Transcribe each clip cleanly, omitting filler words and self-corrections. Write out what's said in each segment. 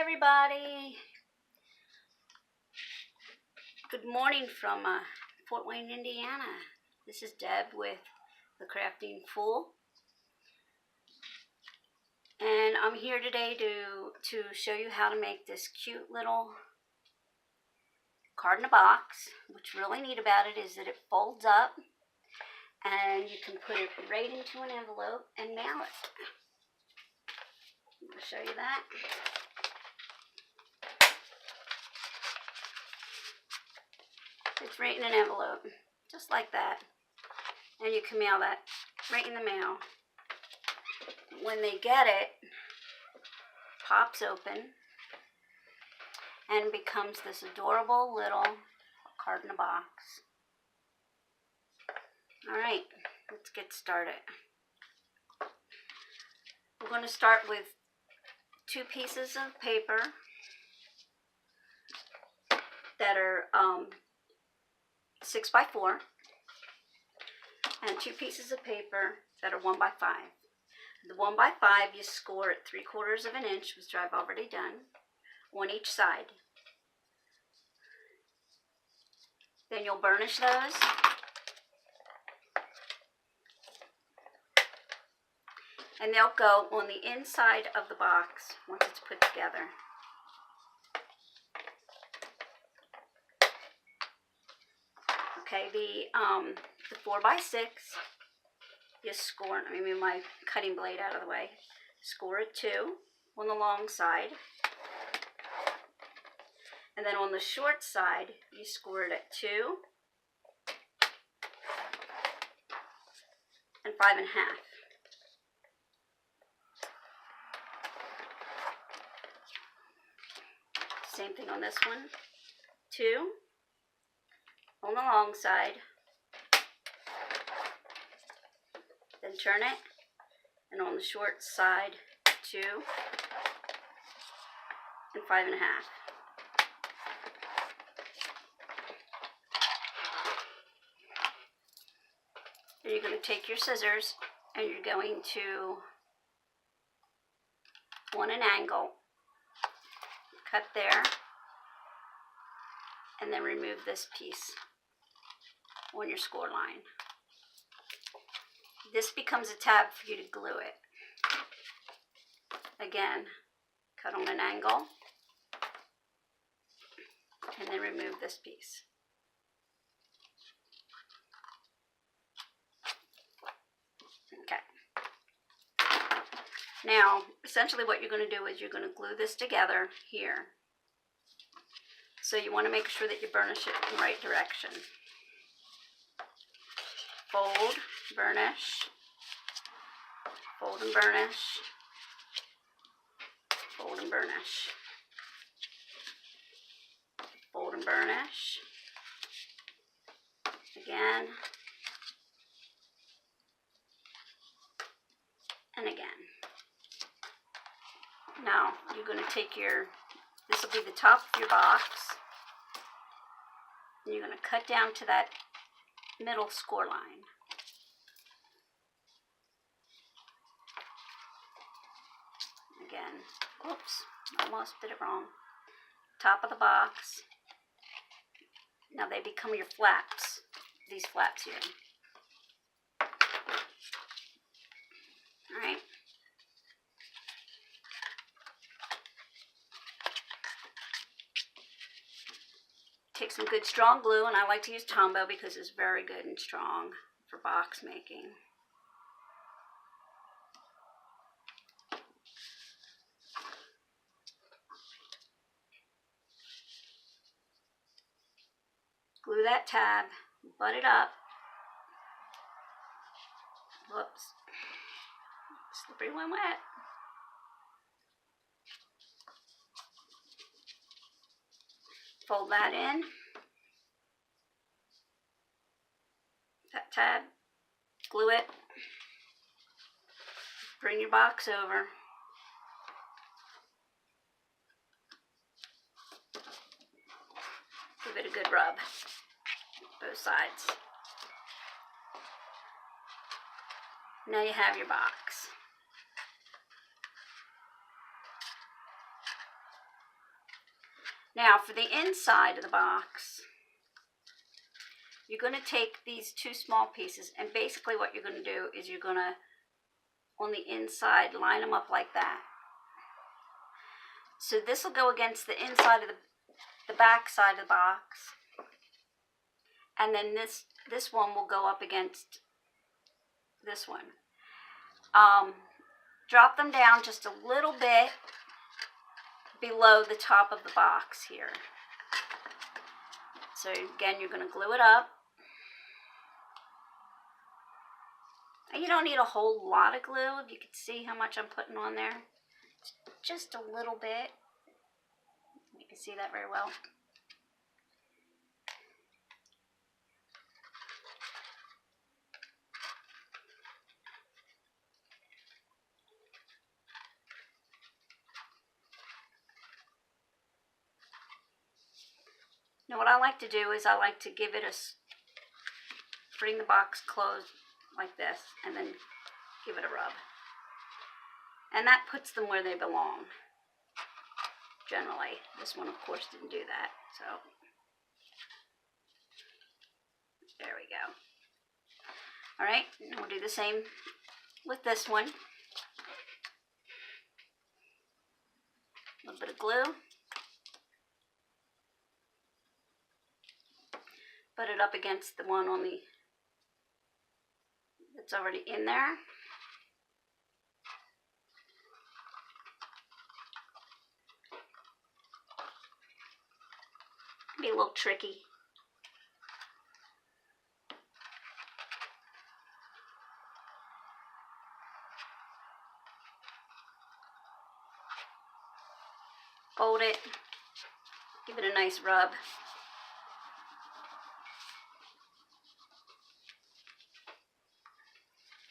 everybody. Good morning from Fort Wayne, Indiana. This is Deb with the Crafting Fool. And I'm here today to show you how to make this cute little card in a box. What's really neat about it is that it folds up and you can put it right into an envelope and mail it. I'll show you that. It's right in an envelope, just like that. And you can mail that right in the mail. When they get it, pops open and becomes this adorable little card in a box. Alright, let's get started. We're going to start with 2 pieces of paper that are 6 by 4 and 2 pieces of paper that are 1 by 5. The 1 by 5 you score at 3/4 of an inch, which I've already done, on each side. Then you'll burnish those. And they'll go on the inside of the box once it's put together. Okay, the 4 by 6, you score, let me move my cutting blade out of the way, score a 2 on the long side. And then on the short side, you score it at 2 and 5.5. Same thing on this one, 2 on the long side, then turn it, and on the short side, 2 and 5.5. And you're going to take your scissors and you're going to, on an angle, cut there, and then remove this piece on your score line. This becomes a tab for you to glue it. Again, cut on an angle, and then remove this piece. Okay. Now, essentially what you're going to do is you're going to glue this together here. So you want to make sure that you burnish it in the right direction. Fold, burnish, fold and burnish, fold and burnish, fold and burnish, again, and again. Now you're going to take your, this will be the top of your box, and you're going to cut down to that middle score line. Again, whoops, almost did it wrong. Top of the box. Now they become your flaps, these flaps here. Alright. Take some good strong glue, and I like to use Tombow because it's very good and strong for box making. Glue that tab, butt it up. Whoops. Slippery when wet. Fold that in. That tab, glue it. Bring your box over. Give it a good rub, both sides. Now you have your box. Now for the inside of the box, you're going to take these two small pieces, and basically what you're going to do is you're going to, on the inside, line them up like that. So this will go against the inside of the back side of the box, and then this one will go up against this one. Drop them down just a little bit below the top of the box here. So again, you're going to glue it up. You don't need a whole lot of glue. If you can see how much I'm putting on there, just a little bit. You can see that very well. Now what I like to do is I like to give it bring the box closed like this, and then give it a rub. And that puts them where they belong, generally. This one, of course, didn't do that, so there we go. All right, and we'll do the same with this one. A little bit of glue. Put it up against the one on that's already in there. Be a little tricky. Fold it. Give it a nice rub.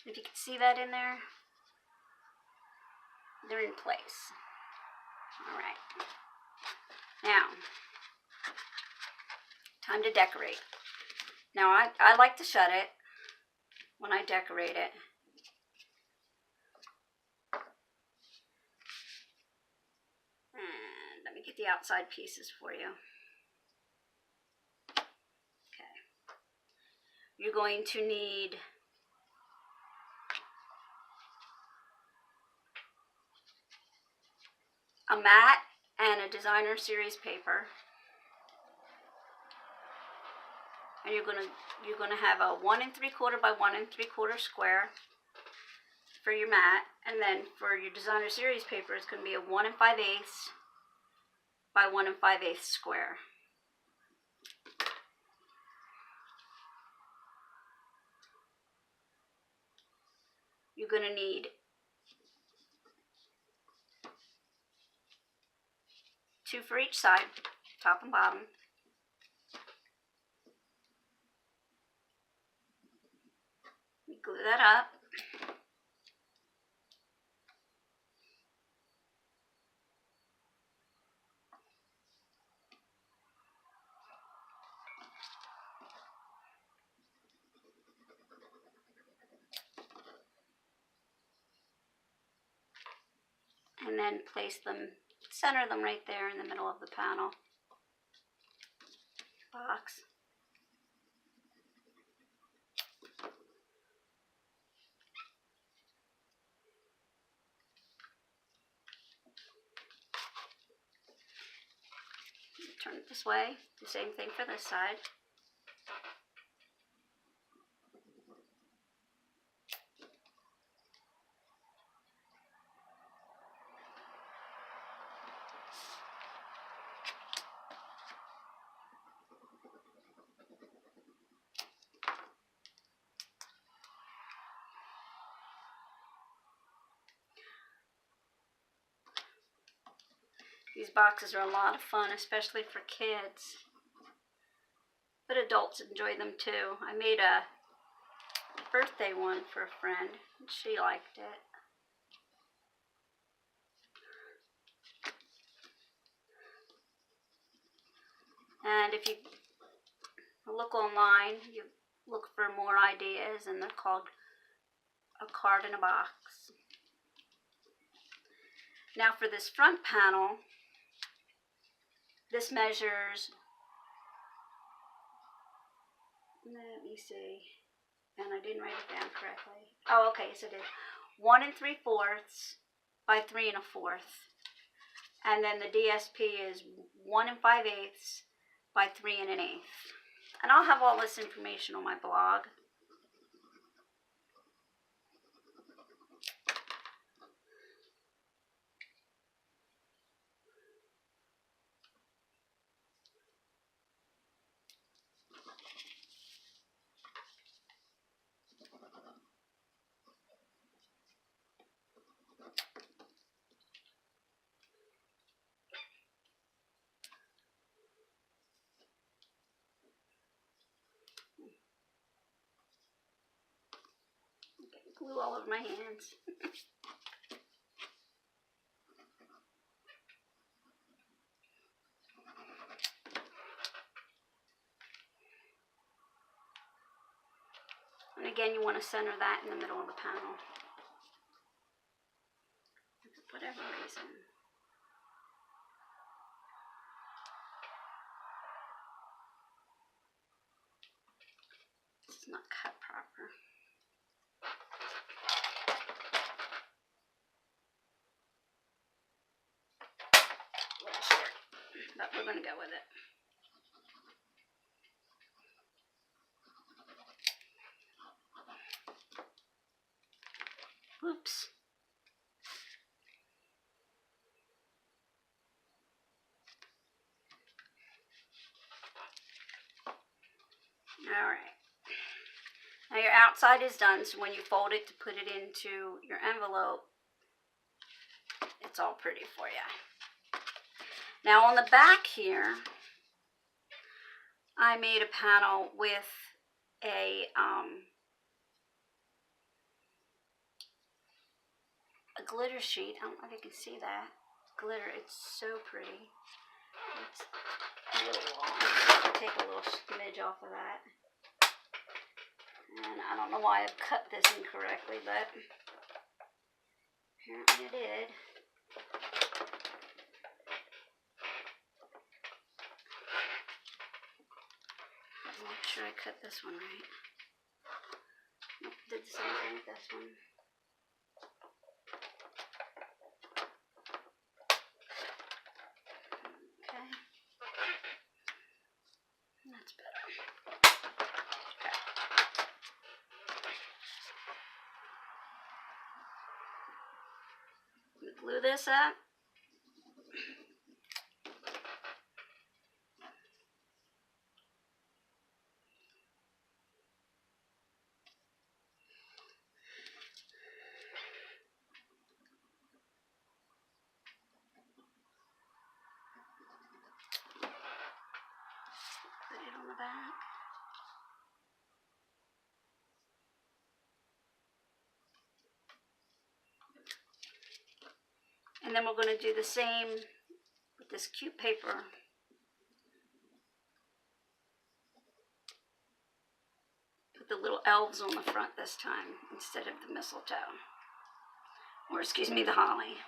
If you can see that in there, they're in place. All right. Now, time to decorate. Now, I like to shut it when I decorate it. And let me get the outside pieces for you. Okay. You're going to need a mat and a designer series paper. And you're gonna have a 1 3/4 by 1 3/4 square for your mat, and then for your designer series paper, it's gonna be a 1 5/8 by 1 5/8 square. You're gonna need 2 for each side, top and bottom. You glue that up. And then place them, center them right there in the middle of the panel box. Turn it this way, the same thing for this side. These boxes are a lot of fun, especially for kids. But adults enjoy them too. I made a birthday one for a friend, and she liked it. And if you look online, you look for more ideas, and they're called a card in a box. Now for this front panel, this measures, let me see, and I didn't write it down correctly. Oh, okay, so it is 1 3/4 by 3 1/4. And then the DSP is 1 5/8 by 3 1/8. And I'll have all this information on my blog. Glue all over my hands. And again, you want to center that in the middle of the panel. For whatever reason. It's not cut proper. A little short, but we're going to go with it. Oops. All right. Now your outside is done, so when you fold it to put it into your envelope, it's all pretty for you. Now on the back here, I made a panel with a glitter sheet. I don't know if you can see that. Glitter, it's so pretty. It's a little long. I'll take a little smidge off of that. And I don't know why I've cut this incorrectly, but apparently I did. Make sure I cut this one right. Nope, did the same thing with this one. Okay. That's better. Okay. Glue this up. Put it on the back. And then we're going to do the same with this cute paper. Put the little elves on the front this time instead of the mistletoe. Or excuse me, the holly.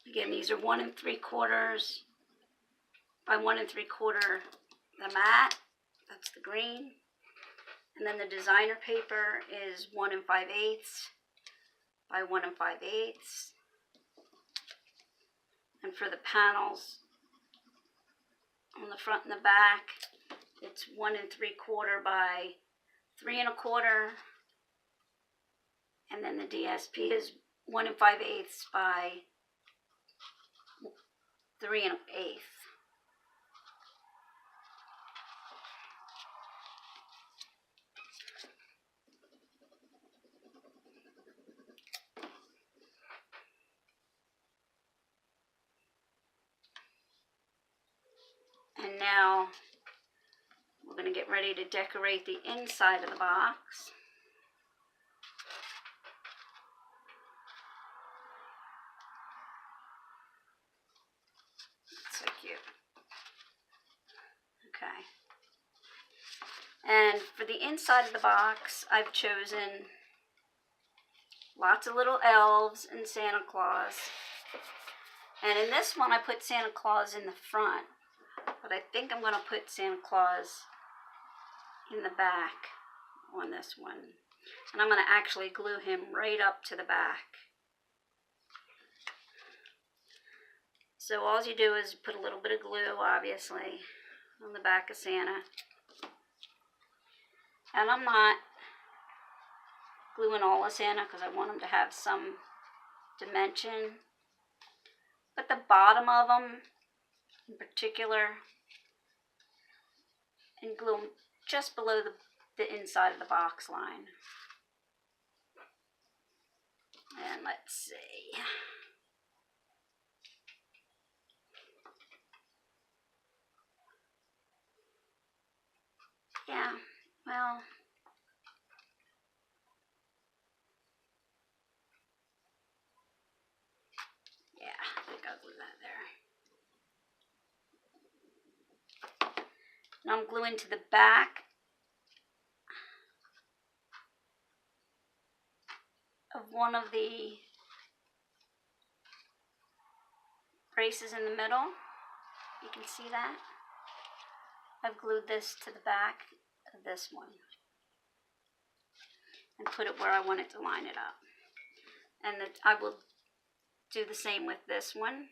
Again, these are 1 3/4 by 1 3/4 the matte. That's the green. And then the designer paper is 1 5/8 by 1 5/8. And for the panels on the front and the back, it's 1 3/4 by 3 1/4. And then the DSP is 1 5/8 by 3 1/8. And now we're going to get ready to decorate the inside of the box. And for the inside of the box, I've chosen lots of little elves and Santa Claus. And in this one, I put Santa Claus in the front. But I think I'm going to put Santa Claus in the back on this one. And I'm going to actually glue him right up to the back. So all you do is put a little bit of glue, obviously, on the back of Santa. And I'm not gluing all of Santa because I want him to have some dimension. But the bottom of them in particular, and glue them just below the inside of the box line. And let's see. Yeah, well, yeah, I think I'll glue that there. Now I'm gluing to the back of one of the braces in the middle. You can see that. I've glued this to the back of this one and put it where I want it to line it up. And I will do the same with this one.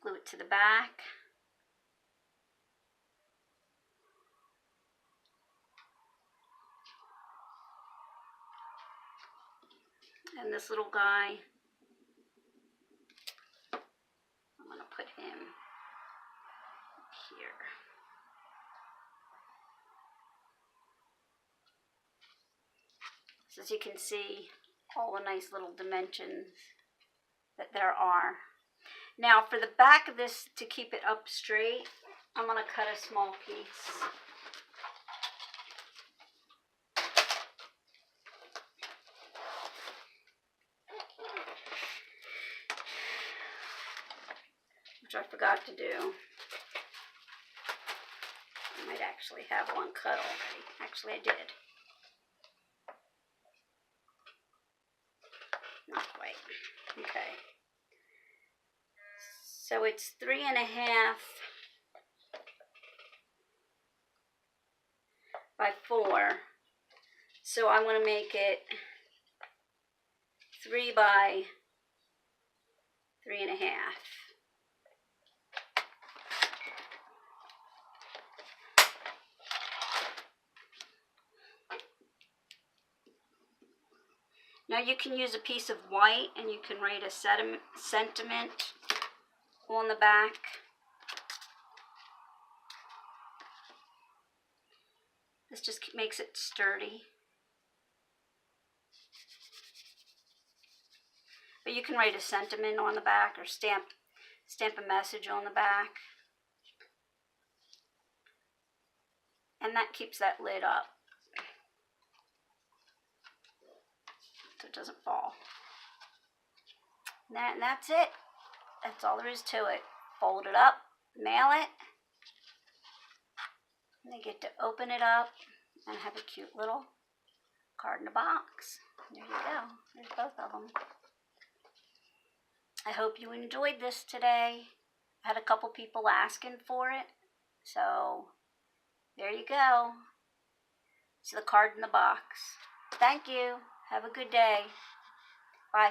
Glue it to the back. And this little guy, I'm going to put him here. So as you can see, all the nice little dimensions that there are. Now for the back of this, to keep it up straight, I'm going to cut a small piece. Which I forgot to do. I might actually have one cut already. Actually, I did. Not quite. Okay. So it's 3.5 by 4. So I'm going to make it 3 by 3.5. Now you can use a piece of white and you can write a sentiment on the back. This just makes it sturdy. But you can write a sentiment on the back or stamp a message on the back. And that keeps that lid up so it doesn't fall. And that's it. That's all there is to it. Fold it up, mail it, and they get to open it up and have a cute little card in a box. There you go. There's both of them. I hope you enjoyed this today. I had a couple people asking for it, so there you go. It's the card in the box. Thank you. Have a good day. Bye.